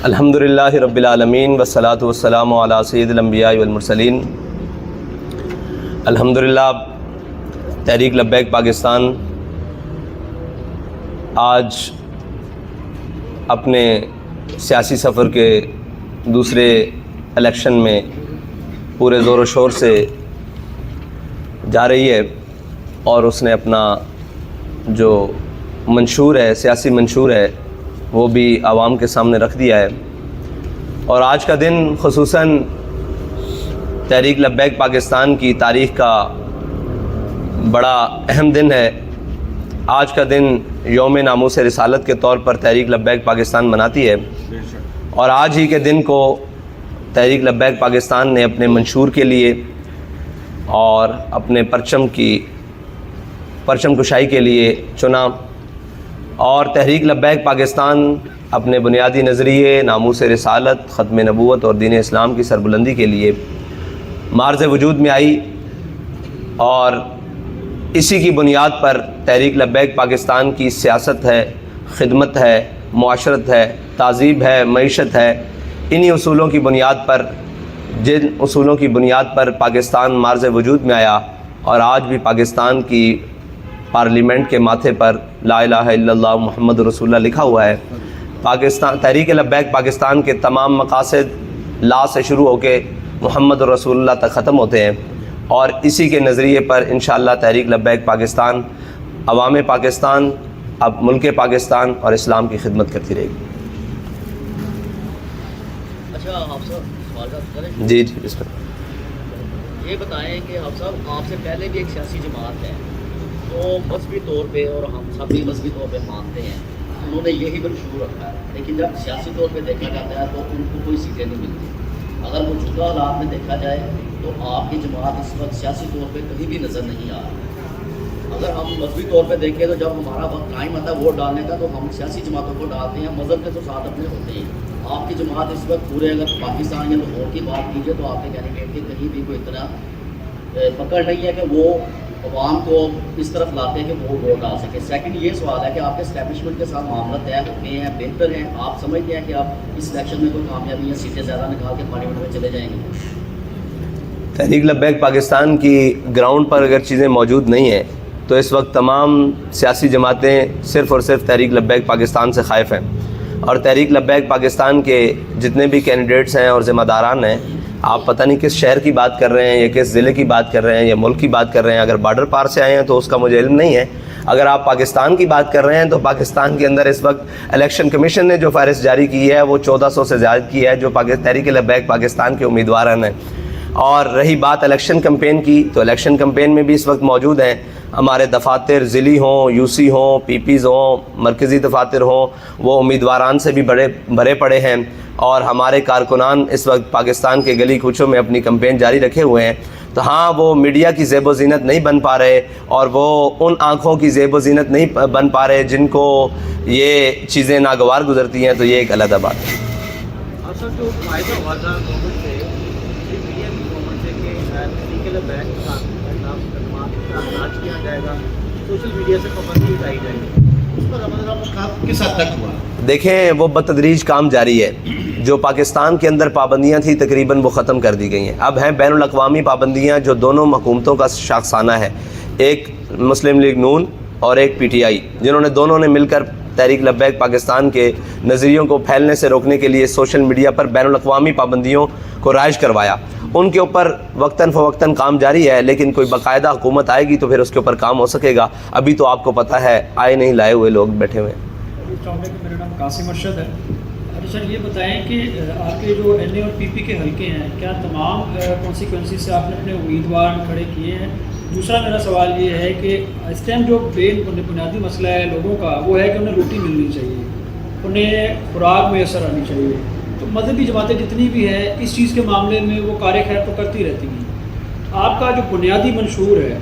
الحمدللہ رب العالمین والصلاة والسلام علی سید الانبیاء والمرسلین۔ الحمدللہ تحریک لبیک پاکستان آج اپنے سیاسی سفر کے دوسرے الیکشن میں پورے زور و شور سے جا رہی ہے، اور اس نے اپنا جو منشور ہے، سیاسی منشور ہے، وہ بھی عوام کے سامنے رکھ دیا ہے۔ اور آج کا دن خصوصاً تحریک لبیک پاکستان کی تاریخ کا بڑا اہم دن ہے۔ آج کا دن یوم ناموس رسالت کے طور پر تحریک لبیک پاکستان مناتی ہے، اور آج ہی کے دن کو تحریک لبیک پاکستان نے اپنے منشور کے لیے اور اپنے پرچم کشائی کے لیے چنا۔ اور تحریک لبیک پاکستان اپنے بنیادی نظریے، ناموس رسالت، ختم نبوت اور دین اسلام کی سربلندی کے لیے معرض وجود میں آئی، اور اسی کی بنیاد پر تحریک لبیک پاکستان کی سیاست ہے، خدمت ہے، معاشرت ہے، تہذیب ہے، معیشت ہے۔ انہی اصولوں کی بنیاد پر، جن اصولوں کی بنیاد پر پاکستان معرض وجود میں آیا، اور آج بھی پاکستان کی پارلیمنٹ کے ماتھے پر لا الہ الا اللہ محمد رسول اللہ لکھا ہوا ہے۔ تحریک لبیک پاکستان کے تمام مقاصد لا سے شروع ہو کے محمد رسول اللہ تک ختم ہوتے ہیں، اور اسی کے نظریے پر انشاءاللہ تحریک لبیک پاکستان عوام پاکستان، اب ملک پاکستان اور اسلام کی خدمت کرتی رہے گی۔ اچھا آپ صاحب سوالات کریں؟ جی اس پر یہ بتائیں کہ آپ صاحب آپ سے پہلے بھی ایک سیاسی جماعت ہے تو مذہبی طور پہ، اور ہم سب بھی مذہبی طور پہ مانتے ہیں، انہوں نے یہی منشور رکھا ہے، لیکن جب سیاسی طور پہ دیکھا جاتا ہے تو ان کو کوئی سیٹیں نہیں ملتی۔ اگر موجودہ حالات میں دیکھا جائے تو آپ کی جماعت اس وقت سیاسی طور پہ کہیں بھی نظر نہیں آ رہی۔ اگر ہم مذہبی طور پہ دیکھیں تو جب ہمارا وقت ٹائم آتا ہے ووٹ ڈالنے کا تو ہم سیاسی جماعتوں کو ڈالتے ہیں، مذہب کے تو ساتھ اپنے ہوتے ہیں۔ آپ کی جماعت اس وقت پورے اگر پاکستان یا لاہور کی بات کیجیے تو آپ کے کینڈیڈیٹ کی کہیں بھی کوئی اتنا پکڑ نہیں ہے کہ وہ عوام کو اس طرف لاتے ہیں کہ وہ ووٹ ڈال سکے۔ سیکنڈ یہ سوال ہے کہ آپ کے اسٹیبلشمنٹ کے ساتھ معاملہ طے ہوتے ہیں، بہتر ہیں، آپ سمجھتے ہیں کہ آپ اس الیکشن میں کوئی کامیابی یا سیٹیں زیادہ نکال کے پارلیمنٹ میں چلے جائیں گے؟ تحریک لبیک پاکستان کی گراؤنڈ پر اگر چیزیں موجود نہیں ہیں تو اس وقت تمام سیاسی جماعتیں صرف اور صرف تحریک لبیک پاکستان سے خائف ہیں، اور تحریک لبیک پاکستان کے جتنے بھی کینڈیڈیٹس ہیں اور ذمہ داران ہیں، آپ پتہ نہیں کس شہر کی بات کر رہے ہیں یا کس ضلع کی بات کر رہے ہیں یا ملک کی بات کر رہے ہیں۔ اگر بارڈر پار سے آئے ہیں تو اس کا مجھے علم نہیں ہے۔ اگر آپ پاکستان کی بات کر رہے ہیں تو پاکستان کے اندر اس وقت الیکشن کمیشن نے جو فہرست جاری کی ہے وہ 1400 سے زیادہ کی ہے جو تحریک لبیک پاکستان کے امیدواران ہیں۔ اور رہی بات الیکشن کمپین کی، تو الیکشن کمپین میں بھی اس وقت موجود ہیں ہمارے دفاتر، ضلعی ہوں، یو سی ہوں، پی پیز ہوں، مرکزی دفاتر ہوں، وہ امیدواران سے بھی بھرے پڑے ہیں، اور ہمارے کارکنان اس وقت پاکستان کے گلی کوچوں میں اپنی کمپین جاری رکھے ہوئے ہیں۔ تو ہاں، وہ میڈیا کی زیب و زینت نہیں بن پا رہے، اور وہ ان آنکھوں کی زیب و زینت نہیں بن پا رہے جن کو یہ چیزیں ناگوار گزرتی ہیں، تو یہ ایک علیحدہ بات ہے۔ اصل جو فائدہ ہوا تھا گورنمنٹ سے، پی ایم گورنمنٹ سے کہ تحریک لبیک کا اخراج کیا جائے گا، سوشل میڈیا سے پابندی اٹھائی جائے گی، اس پر ہمارا کس حد تک ہوا؟ دیکھیں، وہ بتدریج کام جاری ہے۔ جو پاکستان کے اندر پابندیاں تھیں تقریباً وہ ختم کر دی گئی ہیں۔ اب ہیں بین الاقوامی پابندیاں جو دونوں حکومتوں کا شاخسانہ ہے، ایک مسلم لیگ نون اور ایک پی ٹی آئی، دونوں نے مل کر تحریک لبیک پاکستان کے نظریوں کو پھیلنے سے روکنے کے لیے سوشل میڈیا پر بین الاقوامی پابندیوں کو رائج کروایا۔ ان کے اوپر وقتاً فوقتاً کام جاری ہے، لیکن کوئی باقاعدہ حکومت آئے گی تو پھر اس کے اوپر کام ہو سکے گا۔ ابھی تو آپ کو پتہ ہے آئے نہیں لائے ہوئے لوگ بیٹھے ہوئے ہیں۔ السلام علیکم، میرا نام قاسم ارشد ہے۔ سر یہ بتائیں کہ آپ کے جو این اے اور پی پی کے حلقے ہیں، کیا تمام کانسیکوینسی سے آپ نے اپنے امیدوار کھڑے کیے ہیں؟ دوسرا میرا سوال یہ ہے کہ اس ٹائم جو بنیادی مسئلہ ہے لوگوں کا وہ ہے کہ انہیں روٹی ملنی چاہیے، انہیں خوراک میسر آنی چاہیے۔ تو مذہبی جماعتیں جتنی بھی ہیں اس چیز کے معاملے میں وہ کار خیر تو کرتی رہتی ہیں۔ آپ کا جو بنیادی منشور ہے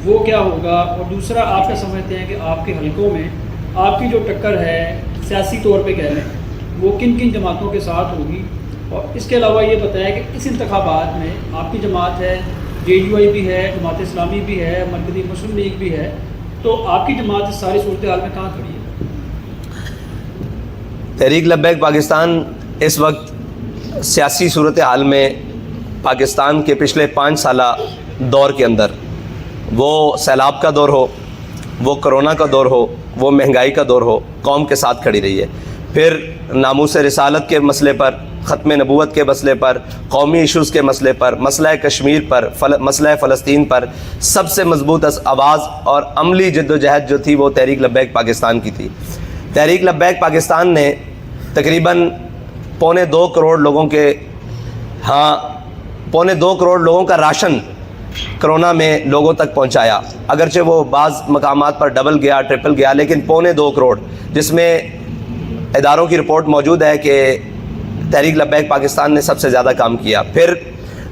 وہ کیا ہوگا؟ اور دوسرا آپ کیا سمجھتے ہیں کہ آپ کے حلقوں میں آپ کی جو ٹکر ہے سیاسی طور پہ کہہ لیں وہ کن کن جماعتوں کے ساتھ ہوگی؟ اور اس کے علاوہ یہ بتایا کہ اس انتخابات میں آپ کی جماعت ہے، جے یو آئی بھی ہے، جماعت اسلامی بھی ہے، مرکزی مسلم لیگ بھی ہے، تو آپ کی جماعت اس ساری صورتحال میں کہاں کھڑی ہے؟ تحریک لبیک پاکستان اس وقت سیاسی صورتحال میں پاکستان کے پچھلے 5 سالہ دور کے اندر، وہ سیلاب کا دور ہو، وہ کرونا کا دور ہو، وہ مہنگائی کا دور ہو، قوم کے ساتھ کھڑی رہی ہے. پھر ناموس رسالت کے مسئلے پر، ختم نبوت کے مسئلے پر، قومی ایشوز کے مسئلے پر، مسئلہ کشمیر پر، مسئلہ فلسطین پر سب سے مضبوط آواز اور عملی جد و جہد جو تھی وہ تحریک لبیک پاکستان کی تھی. تحریک لبیک پاکستان نے تقریباً 2.25 کروڑ لوگوں کے پونے 2 کروڑ لوگوں کا راشن کرونا میں لوگوں تک پہنچایا. اگرچہ وہ بعض مقامات پر ڈبل گیا، ٹرپل گیا، لیکن 2.25 کروڑ، جس میں اداروں کی رپورٹ موجود ہے کہ تحریک لبیک پاکستان نے سب سے زیادہ کام کیا. پھر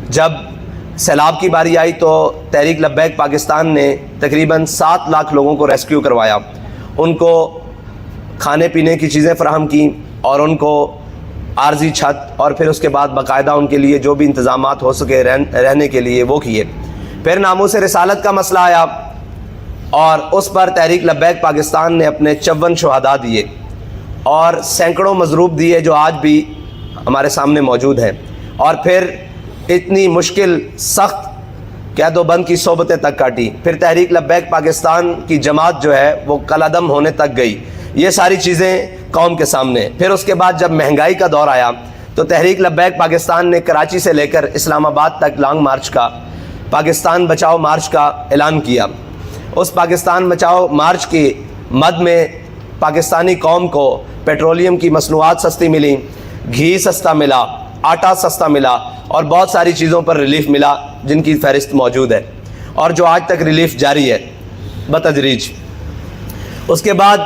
جب سیلاب کی باری آئی تو تحریک لبیک پاکستان نے تقریباً 7 لاکھ لوگوں کو ریسکیو کروایا، ان کو کھانے پینے کی چیزیں فراہم کیں اور ان کو عارضی چھت اور پھر اس کے بعد باقاعدہ ان کے لیے جو بھی انتظامات ہو سکے رہنے کے لیے وہ کیے. پھر ناموس رسالت کا مسئلہ آیا اور اس پر تحریک لبیک پاکستان نے اپنے 54 شہداء دیے اور سینکڑوں مضروب دیے جو آج بھی ہمارے سامنے موجود ہیں. اور پھر اتنی مشکل سخت قید و بند کی صحبتیں تک کاٹی. پھر تحریک لبیک پاکستان کی جماعت جو ہے وہ کالعدم ہونے تک گئی. یہ ساری چیزیں قوم کے سامنے. پھر اس کے بعد جب مہنگائی کا دور آیا تو تحریک لبیک پاکستان نے کراچی سے لے کر اسلام آباد تک لانگ مارچ کا، پاکستان بچاؤ مارچ کا اعلان کیا. اس پاکستان بچاؤ مارچ کی مد میں پاکستانی قوم کو پیٹرولیم کی مصنوعات سستی ملی، گھی سستا ملا، آٹا سستا ملا اور بہت ساری چیزوں پر ریلیف ملا جن کی فہرست موجود ہے اور جو آج تک ریلیف جاری ہے بتدریج. اس کے بعد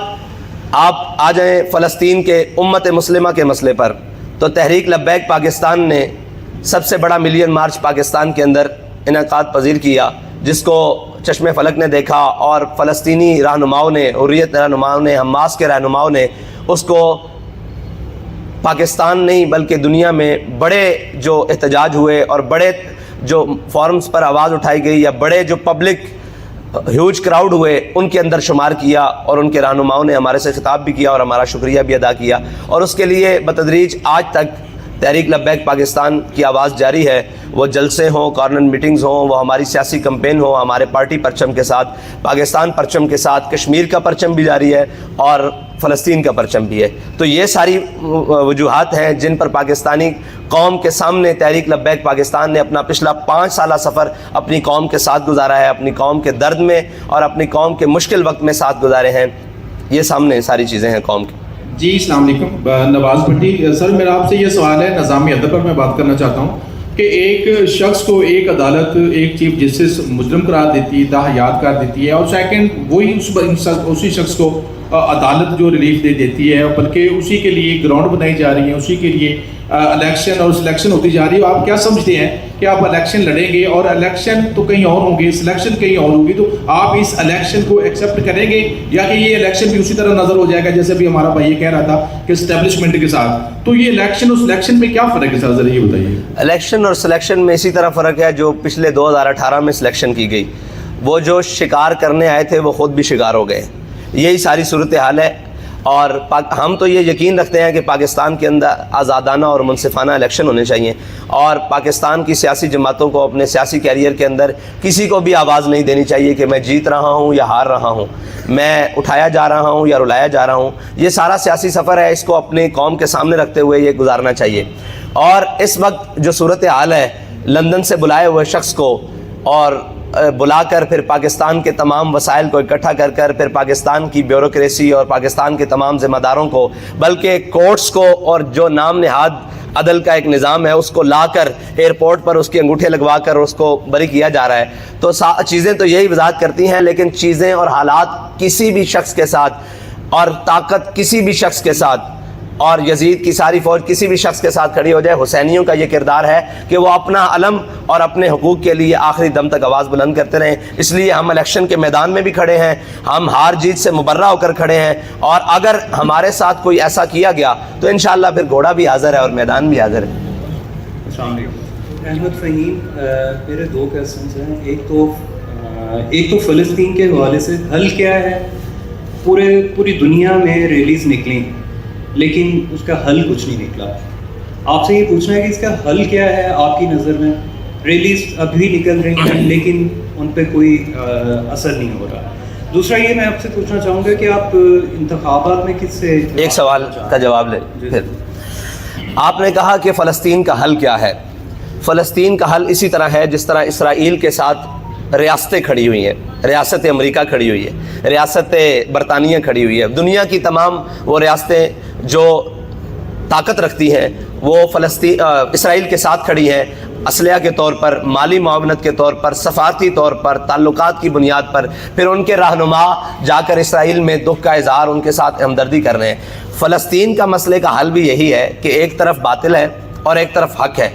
آپ آ جائیں فلسطین کے امت مسلمہ کے مسئلے پر، تو تحریک لبیک پاکستان نے سب سے بڑا ملین مارچ پاکستان کے اندر انعقاد پذیر کیا، جس کو چشم فلک نے دیکھا اور فلسطینی رہنماؤں نے، حریت رہنماؤں نے، حماس کے رہنماؤں نے اس کو پاکستان نہیں بلکہ دنیا میں بڑے جو احتجاج ہوئے اور بڑے جو فورمز پر آواز اٹھائی گئی یا بڑے جو پبلک ہیوج کراؤڈ ہوئے ان کے اندر شمار کیا اور ان کے رہنماؤں نے ہمارے سے خطاب بھی کیا اور ہمارا شکریہ بھی ادا کیا. اور اس کے لیے بتدریج آج تک تحریک لبیک پاکستان کی آواز جاری ہے. وہ جلسے ہوں، کارنر میٹنگز ہوں، وہ ہماری سیاسی کمپین ہو، ہمارے پارٹی پرچم کے ساتھ، پاکستان پرچم کے ساتھ، کشمیر کا پرچم بھی جاری ہے اور فلسطین کا پرچم بھی ہے. تو یہ ساری وجوہات ہیں جن پر پاکستانی قوم کے سامنے تحریک لبیک پاکستان نے اپنا پچھلا 5 سالہ سفر اپنی قوم کے ساتھ گزارا ہے، اپنی قوم کے درد میں اور اپنی قوم کے مشکل وقت میں ساتھ گزارے ہیں. یہ سامنے ساری چیزیں ہیں قوم کی. جی السلام علیکم. نواز بھٹی سر، میرا آپ سے یہ سوال ہے، نظام ادب پر میں بات کرنا چاہتا ہوں کہ ایک شخص کو ایک عدالت ایک چیف جسٹس مجرم قرار دیتی ہے، تاحیات کر دیتی ہے، اور سیکنڈ وہی اسی شخص کو عدالت جو ریلیف دے دیتی ہے، بلکہ اسی کے لیے گراؤنڈ بنائی جا رہی ہے، اسی کے لیے الیکشن اور سلیکشن ہوتی جا رہی ہے. آپ کیا سمجھتے ہیں کہ آپ الیکشن لڑیں گے اور الیکشن تو کہیں اور ہوں گے، سلیکشن کہیں اور ہوگی، تو آپ اس الیکشن کو ایکسیپٹ کریں گے یا کہ یہ الیکشن بھی اسی طرح نظر ہو جائے گا جیسے بھی ہمارا بھائی یہ کہہ رہا تھا کہ اسٹیبلشمنٹ کے ساتھ؟ تو یہ الیکشن اور سلیکشن میں کیا فرق ہے سر، ذرا یہ بتائیے. الیکشن اور سلیکشن میں اسی طرح فرق ہے جو پچھلے 2018 میں سلیکشن کی گئی. وہ جو شکار کرنے آئے تھے وہ خود بھی شکار ہو گئے. یہی ساری صورتحال ہے. اور ہم تو یہ یقین رکھتے ہیں کہ پاکستان کے اندر آزادانہ اور منصفانہ الیکشن ہونے چاہیے اور پاکستان کی سیاسی جماعتوں کو اپنے سیاسی کیریئر کے اندر کسی کو بھی آواز نہیں دینی چاہیے کہ میں جیت رہا ہوں یا ہار رہا ہوں، میں اٹھایا جا رہا ہوں یا رلایا جا رہا ہوں. یہ سارا سیاسی سفر ہے، اس کو اپنی قوم کے سامنے رکھتے ہوئے یہ گزارنا چاہیے. اور اس وقت جو صورتحال ہے، لندن سے بلائے ہوئے شخص کو اور بلا کر پھر پاکستان کے تمام وسائل کو اکٹھا کر کر پھر پاکستان کی بیوروکریسی اور پاکستان کے تمام ذمہ داروں کو بلکہ کورٹس کو اور جو نام نہاد عدل کا ایک نظام ہے اس کو لا کر ایئرپورٹ پر اس کے انگوٹھے لگوا کر اس کو بری کیا جا رہا ہے. تو چیزیں تو یہی وضاحت کرتی ہیں، لیکن چیزیں اور حالات کسی بھی شخص کے ساتھ اور طاقت کسی بھی شخص کے ساتھ اور یزید کی ساری فوج کسی بھی شخص کے ساتھ کھڑی ہو جائے، حسینیوں کا یہ کردار ہے کہ وہ اپنا علم اور اپنے حقوق کے لیے آخری دم تک آواز بلند کرتے رہیں. اس لیے ہم الیکشن کے میدان میں بھی کھڑے ہیں، ہم ہار جیت سے مبرہ ہو کر کھڑے ہیں، اور اگر ہمارے ساتھ کوئی ایسا کیا گیا تو انشاءاللہ پھر گھوڑا بھی حاضر ہے اور میدان بھی حاضر ہے. السلام علیکم. احمد فہیم، میرے 2 کویسچنس ہیں. ایک تو فلسطین کے حوالے سے حل کیا ہے؟ پوری دنیا میں ریلیز نکلیں لیکن اس کا حل کچھ نہیں نکلا. آپ سے یہ پوچھنا ہے کہ اس کا حل کیا ہے آپ کی نظر میں؟ ریلیز ابھی نکل رہی ہیں لیکن ان پہ کوئی اثر نہیں ہو رہا. دوسرا یہ میں آپ سے پوچھنا چاہوں گا کہ آپ انتخابات میں کس سے ایک سوال کا جواب لیں. پھر آپ نے کہا کہ فلسطین کا حل کیا ہے. فلسطین کا حل اسی طرح ہے جس طرح اسرائیل کے ساتھ ریاستیں کھڑی ہوئی ہیں. ریاست امریکہ کھڑی ہوئی ہے, ریاست برطانیہ کھڑی ہوئی ہے. دنیا کی تمام وہ ریاستیں جو طاقت رکھتی ہیں وہ اسرائیل کے ساتھ کھڑی ہیں, اسلحہ کے طور پر, مالی معاونت کے طور پر, سفارتی طور پر, تعلقات کی بنیاد پر. پھر ان کے رہنما جا کر اسرائیل میں دکھ کا اظہار, ان کے ساتھ ہمدردی کر رہے ہیں. فلسطین کا مسئلے کا حل بھی یہی ہے کہ ایک طرف باطل ہے اور ایک طرف حق ہے.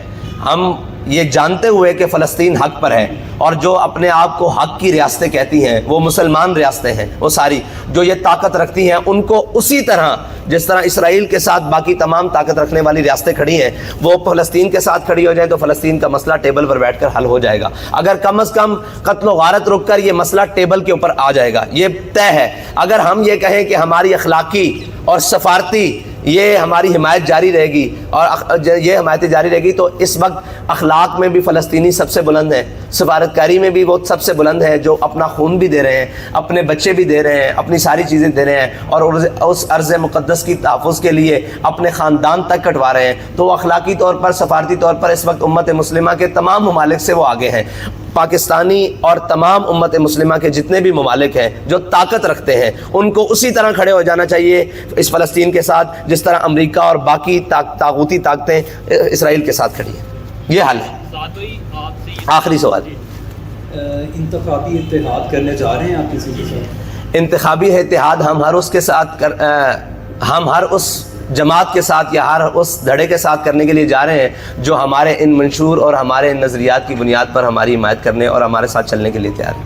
ہم یہ جانتے ہوئے کہ فلسطین حق پر ہے, اور جو اپنے آپ کو حق کی ریاستیں کہتی ہیں وہ مسلمان ریاستیں ہیں, وہ ساری جو یہ طاقت رکھتی ہیں ان کو اسی طرح جس طرح اسرائیل کے ساتھ باقی تمام طاقت رکھنے والی ریاستیں کھڑی ہیں وہ فلسطین کے ساتھ کھڑی ہو جائیں تو فلسطین کا مسئلہ ٹیبل پر بیٹھ کر حل ہو جائے گا. اگر کم از کم قتل و غارت رک کر یہ مسئلہ ٹیبل کے اوپر آ جائے گا, یہ طے ہے. اگر ہم یہ کہیں کہ ہماری اخلاقی اور سفارتی یہ ہماری حمایت جاری رہے گی اور یہ حمایت جاری رہے گی تو اس وقت اخلاق میں بھی فلسطینی سب سے بلند ہیں, سفارتکاری میں بھی وہ سب سے بلند ہیں جو اپنا خون بھی دے رہے ہیں, اپنے بچے بھی دے رہے ہیں, اپنی ساری چیزیں دے رہے ہیں اور اس ارض مقدس کی تحفظ کے لیے اپنے خاندان تک کٹوا رہے ہیں. تو وہ اخلاقی طور پر, سفارتی طور پر اس وقت امت مسلمہ کے تمام ممالک سے وہ آگے ہیں. پاکستانی اور تمام امت مسلمہ کے جتنے بھی ممالک ہیں جو طاقت رکھتے ہیں ان کو اسی طرح کھڑے ہو جانا چاہیے اس فلسطین کے ساتھ جس طرح امریکہ اور باقی طاغوتی طاقتیں اسرائیل کے ساتھ کھڑی ہیں. یہ حل ہے. آخری سوال, انتخابی اتحاد کرنے جا رہے ہیں آپ کسی کے ساتھ؟ انتخابی اتحاد ہم ہر اس جماعت کے ساتھ یا ہر اس دھڑے کے ساتھ کرنے کے لیے جا رہے ہیں جو ہمارے ان منشور اور ہمارے ان نظریات کی بنیاد پر ہماری حمایت کرنے اور ہمارے ساتھ چلنے کے لیے تیار ہیں.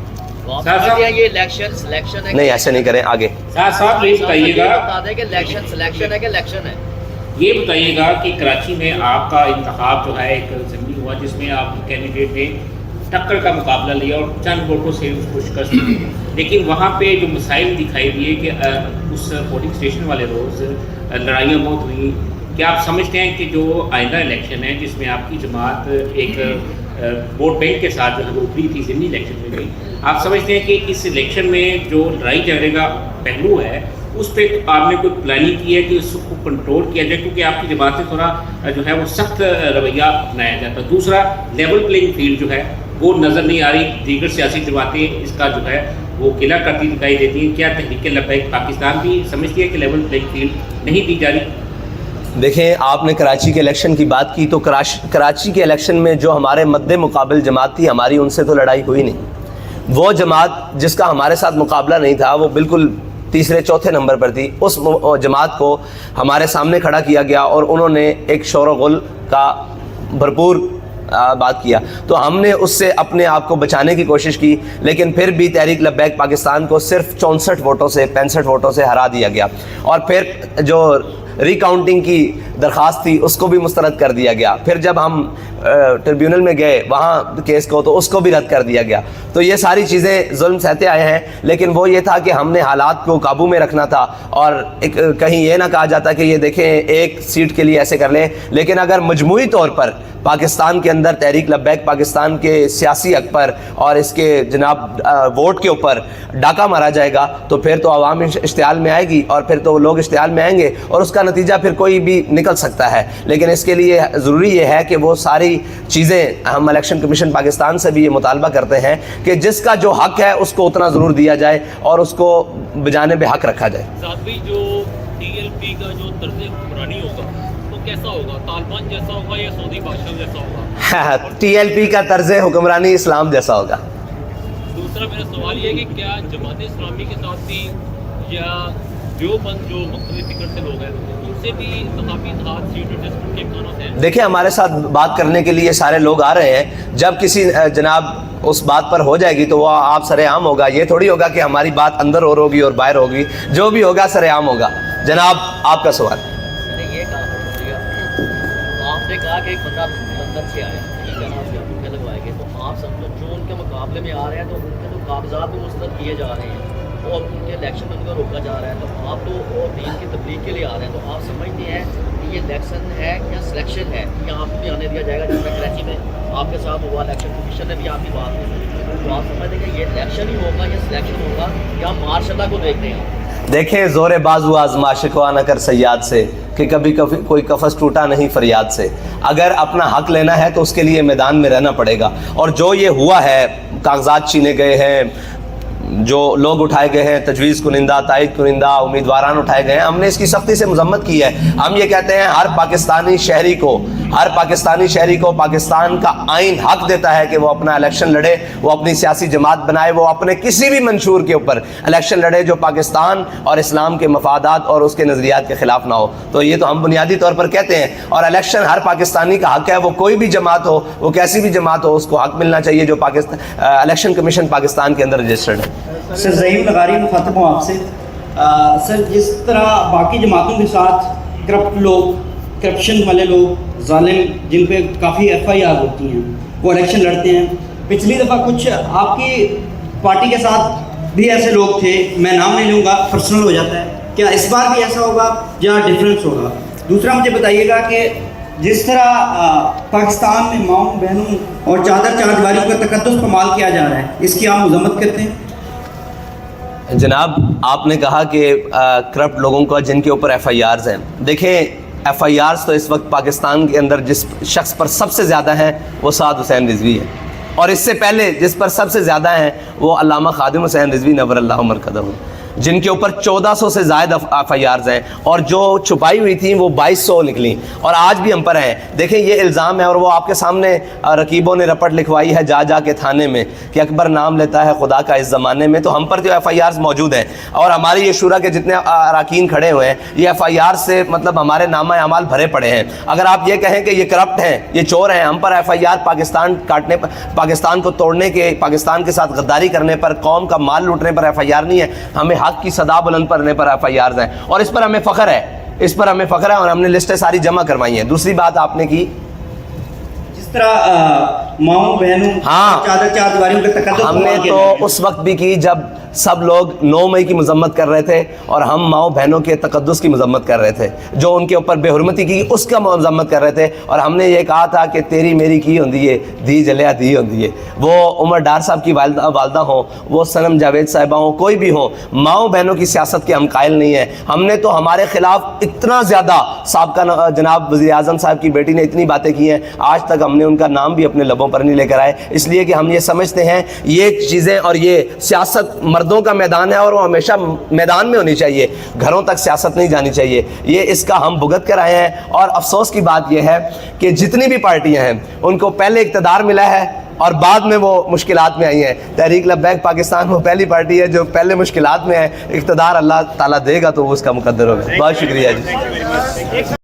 یہ الیکشن سلیکشن ہے, نہیں ایسے نہیں کریں. آگے صاحب یہ بتائیے گا, بتا دیں کہ الیکشن سلیکشن ہے کہ الیکشن ہے. یہ بتائیے گا کہ کراچی میں آپ کا انتخاب جو ہے ایک اسمبلی ہوا جس میں آپ کینڈیڈیٹ نے ٹکر کا مقابلہ لیا اور چند ووٹوں سے اس کو شکست دی, لیکن وہاں پہ جو مسائل دکھائی دیے کہ اس پولنگ اسٹیشن والے روز لڑائیاں بہت ہوئیں. کیا آپ سمجھتے ہیں کہ جو آئندہ الیکشن ہے جس میں آپ کی جماعت ایک ووٹ بینک کے ساتھ جو ہے وہ ابھری تھی ضمنی الیکشن میں بھی, آپ سمجھتے ہیں کہ اس الیکشن میں جو لڑائی جھگڑے کا پہلو ہے اس پہ آپ نے کوئی پلاننگ کی ہے کہ اس کو کنٹرول کیا جائے, کیونکہ آپ کی جماعت سے تھوڑا جو ہے وہ سخت رویہ اپنایا جاتا ہے. دوسرا لیول پلینگ فیلڈ جو ہے وہ نظر نہیں آ رہی, دیگر سیاسی جماعتیں اس کا جو ہے وہ قلعہ کرتی دکھائی دیتی ہیں. کیا تحریک لبیک پاکستان بھی سمجھتی ہے کہ لیول پلینگ فیلڈ نہیں دی جا رہی؟ دیکھیں, آپ نے کراچی کے الیکشن کی بات کی تو کراچی کے الیکشن میں جو ہمارے مد مقابل جماعت تھی ہماری, ان سے تو لڑائی ہوئی نہیں. وہ جماعت جس کا ہمارے ساتھ مقابلہ نہیں تھا وہ بالکل تیسرے چوتھے نمبر پر تھی. اس جماعت کو ہمارے سامنے کھڑا کیا گیا اور انہوں نے ایک شور و غل کا بھرپور بات کیا تو ہم نے اس سے اپنے آپ کو بچانے کی کوشش کی, لیکن پھر بھی تحریک لبیک پاکستان کو صرف 64 ووٹوں سے 65 ووٹوں سے ہرا دیا گیا. اور پھر جو ریکاؤنٹنگ کی درخواست تھی اس کو بھی مسترد کر دیا گیا. پھر جب ہم ٹریبیونل میں گئے وہاں کیس کو تو اس کو بھی رد کر دیا گیا. تو یہ ساری چیزیں ظلم سہتے آئے ہیں, لیکن وہ یہ تھا کہ ہم نے حالات کو قابو میں رکھنا تھا اور کہیں یہ نہ کہا جاتا کہ یہ دیکھیں ایک سیٹ کے لیے ایسے کر لیں. لیکن اگر مجموعی طور پر پاکستان کے اندر تحریک لبیک پاکستان کے سیاسی حق پر اور اس کے جناب ووٹ کے اوپر ڈاکہ مارا جائے گا تو پھر تو عوام اشتعال میں آئے گی اور پھر تو لوگ اشتعال میں آئیں گے اور اس کا نتیجہ پھر کوئی بھی نکل سکتا ہے. لیکن اس کے لیے ضروری یہ ہے کہ وہ ساری چیزیں ہم الیکشن کمیشن پاکستان سے بھی یہ مطالبہ کرتے ہیں کہ جس کا جو حق ہے اس کو اتنا ضرور دیا جائے اور اس کو بجانب حق رکھا جائے. ذاتی جو TLP کا جو طرز حکمرانی ہوگا تو کیسا ہوگا؟ طالبان جیسا ہوگا یا سعودی بادشاہ جیسا ہوگا؟ TLP کا طرز حکمرانی اسلام جیسا ہوگا. دوسرا میرا سوال یہ ہے کہ کیا جماعت اسلامی کے ساتھ بھی یا دیوبند جو مختلف فکر سے لوگ ہیں ان سے بھی انتخابی اتحاد سیٹ اور ڈسپٹ کے امکانات ہیں؟ دیکھیں, ہمارے ساتھ بات کرنے کے لیے سارے لوگ آ رہے ہیں. جب کسی جناب اس بات پر ہو جائے گی تو وہ آپ سر عام ہوگا. یہ تھوڑی ہوگا کہ ہماری بات اندر اور ہوگی اور باہر ہوگی, جو بھی ہوگا سر عام ہوگا. جناب آپ کا سوال. میں نے یہ کہا آپ نے کہا کہ ایک بندہ لندن سے آیا, ٹھیک ہے نا, آپ کے لگوائے گے تو آپ سمجھو جو ان کے مقابلے میں آ رہے ہیں تو ان کے جو کاغذات بھی مسترد کیے جا رہے ہیں اور ان کے الیکشن ان کو روکا جا رہا ہے. تو آپ تو اور دین کی تبلیغ کے لیے آ رہے ہیں تو آپ سمجھتے ہیں کہ یہ الیکشن ہے یا سلیکشن ہے یا آپ کو بھی آنے دیا جائے گا؟ جس طرح کراچی میں آپ کے ساتھ ہوا الیکشن کمیشن نے بھی آپ کی بات کی، تو آپ سمجھتے ہیں کہ یہ الیکشن ہی ہوگا یا سلیکشن ہوگا یا مارشاء اللہ کو دیکھ رہے ہیں؟ دیکھیں زور بازو آزما شکوہ نہ کر سیاد سے کہ کبھی کوئی قفس ٹوٹا نہیں فریاد سے. اگر اپنا حق لینا ہے تو اس کے لیے میدان میں رہنا پڑے گا. اور جو یہ ہوا ہے، کاغذات چھینے گئے ہیں، جو لوگ اٹھائے گئے ہیں، تجویز کنندہ، تائید کنندہ، امیدواران اٹھائے گئے ہیں، ہم نے اس کی سختی سے مذمت کی ہے. ہم یہ کہتے ہیں ہر پاکستانی شہری کو پاکستان کا آئین حق دیتا ہے کہ وہ اپنا الیکشن لڑے، وہ اپنی سیاسی جماعت بنائے، وہ اپنے کسی بھی منشور کے اوپر الیکشن لڑے جو پاکستان اور اسلام کے مفادات اور اس کے نظریات کے خلاف نہ ہو. تو یہ تو ہم بنیادی طور پر کہتے ہیں. اور الیکشن ہر پاکستانی کا حق ہے، وہ کوئی بھی جماعت ہو، وہ کیسی بھی جماعت ہو، اس کو حق ملنا چاہیے جو الیکشن کمیشن پاکستان کے اندر رجسٹرڈ ہے. سر ظہیم لغاری مخاطب ہوں آپ سے. سر جس طرح باقی جماعتوں کے ساتھ کرپٹ لوگ، کرپشن والے لوگ، ظالم جن پہ کافی ایف آئی آر ہوتی ہیں، وہ الیکشن لڑتے ہیں. پچھلی دفعہ کچھ آپ کی پارٹی کے ساتھ بھی ایسے لوگ تھے، میں نام نہیں لوں گا، پرسنل ہو جاتا ہے. کیا اس بار بھی ایسا ہوگا یا ڈفرینس ہوگا؟ دوسرا مجھے بتائیے گا کہ جس طرح پاکستان میں ماؤں بہنوں اور چادر چاردیواریوں کا تقدس پامال کیا جا رہا ہے، اس کی آپ مذمت کرتے ہیں؟ جناب آپ نے کہا کہ کرپٹ لوگوں کا جن کے اوپر ایف آئی آرز ہیں. دیکھیں ایف آئی آرز تو اس وقت پاکستان کے اندر جس شخص پر سب سے زیادہ ہیں وہ سعد حسین رضوی ہے، اور اس سے پہلے جس پر سب سے زیادہ ہیں وہ علامہ خادم حسین رضوی نور اللہ مرکزہ، جن کے اوپر 1400 سے زائد ایف آئی آرز ہیں، اور جو چھپائی ہوئی تھیں وہ 2200 نکلیں، اور آج بھی ہم پر ہیں. دیکھیں یہ الزام ہے، اور وہ آپ کے سامنے رقیبوں نے رپٹ لکھوائی ہے جا کے تھانے میں کہ اکبر نام لیتا ہے خدا کا اس زمانے میں. تو ہم پر جو ایف آئی آرز موجود ہیں، اور ہماری یہ شورا کے جتنے اراکین کھڑے ہوئے ہیں، یہ ایف آئی آر سے مطلب ہمارے نامہ اعمال بھرے پڑے ہیں. اگر آپ یہ کہیں کہ یہ کرپٹ ہیں، یہ چور ہیں، ہم پر ایف آئی آر پاکستان کاٹنے پر، پاکستان کو توڑنے کے، پاکستان کے ساتھ غداری کرنے پر، قوم کا مال لوٹنے پر ایف آئی آر نہیں ہے. ہمیں حق کی صدا بلند کرنے پر ایف آئی آرز ہیں، اور اس پر ہمیں فخر ہے، اور ہم نے لسٹیں ساری جمع کروائی ہیں. دوسری بات آپ نے کی جس طرح ماؤں بہنوں چادر چاردیواریوں کا تقدس ہم نے تو اس وقت بھی کی جب سب لوگ 9 مئی کی مذمت کر رہے تھے، اور ہم ماؤں بہنوں کے تقدس کی مذمت کر رہے تھے، جو ان کے اوپر بے حرمتی کی اس کا مذمت کر رہے تھے. اور ہم نے یہ کہا تھا کہ تیری میری کی ہوندی ہے، دی جلیا دی ہوندی ہے. وہ عمر ڈار صاحب کی والدہ ہوں، وہ صنم جاوید صاحبہ ہوں، کوئی بھی ہوں، ماؤں بہنوں کی سیاست کے ہم قائل نہیں ہیں. ہم نے تو ہمارے خلاف اتنا زیادہ سابقہ جناب وزیر اعظم صاحب کی بیٹی نے اتنی باتیں کی ہیں، آج تک ہم نے ان کا نام بھی اپنے لبوں پر نہیں لے کر آئے. اس لیے کہ ہم یہ سمجھتے ہیں یہ چیزیں، اور یہ سیاست مردوں کا میدان ہے، اور وہ ہمیشہ میدان میں ہونی چاہیے، گھروں تک سیاست نہیں جانی چاہیے. یہ اس کا ہم بھگت کر آئے ہیں. اور افسوس کی بات یہ ہے کہ جتنی بھی پارٹیاں ہیں ان کو پہلے اقتدار ملا ہے اور بعد میں وہ مشکلات میں آئی ہیں. تحریک لبیک پاکستان وہ پہلی پارٹی ہے جو پہلے مشکلات میں ہے. اقتدار اللہ تعالیٰ دے گا تو وہ اس کا مقدر ہوگا. بہت شکریہ جی.